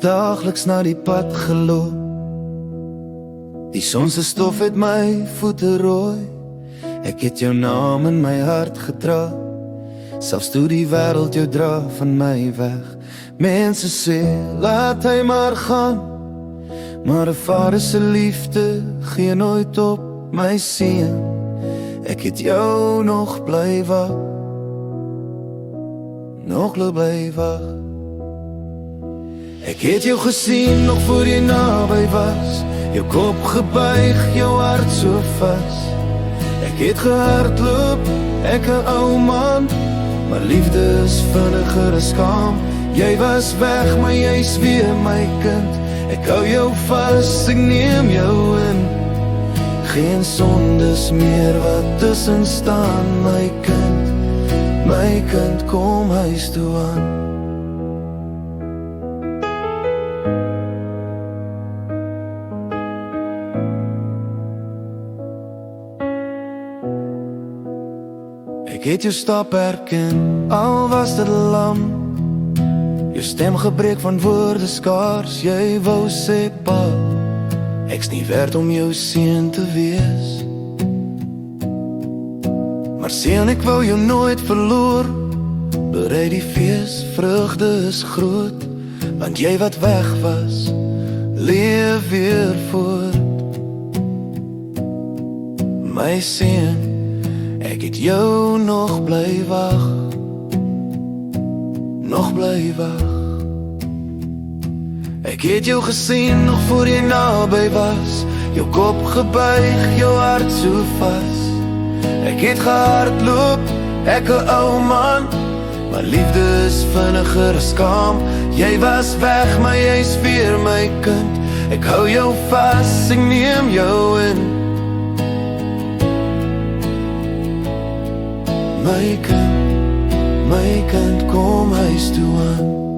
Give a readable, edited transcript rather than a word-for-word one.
daagliks na die pad geloop. Die son se stof het my voete rooi. Ek het jou naam in my hart gedra, selfs toe die wêreld jou dra van my weg. Mense sê, laat hy maar gaan, maar 'n vader se liefde gee nooit op, my seun. Ek het jou nog bly wag, nog bly wag. Ek het jou gesien nog voor jy naby was, jou kop gebuig, jou hart so vas. Ek het gehardloop, ek 'n ou man, maar liefde is vinniger as skaam. Jy was weg, maar jy's weer my kind. Ek hou jou vas, ek neem jou in. Geen sondes meer wat tussen staan, my kind. My kind, kom huis toe aan. Ek het jou stap herken, al was dit lam. Jou stem gebreek van woorde skaars, jy wou sê pa, ek's nie werd om jou seun te wees. Maar seun, ek wou jou nooit verloor, berei die fees, vreugde is groot, want jy wat weg was, leef weer voort. My seun, ek het jou nog bly wag, nog bly wag. Ek het jou gesien nog voor jy naby was, jou kop gebuig, jou hart so vas. Ek het gehardloop, ek 'n ou man, maar liefde is vinniger as skaam. Jy was weg, maar jy's weer my kind. Ek hou jou vas, ek neem jou in. My kind, kom huis toe aan.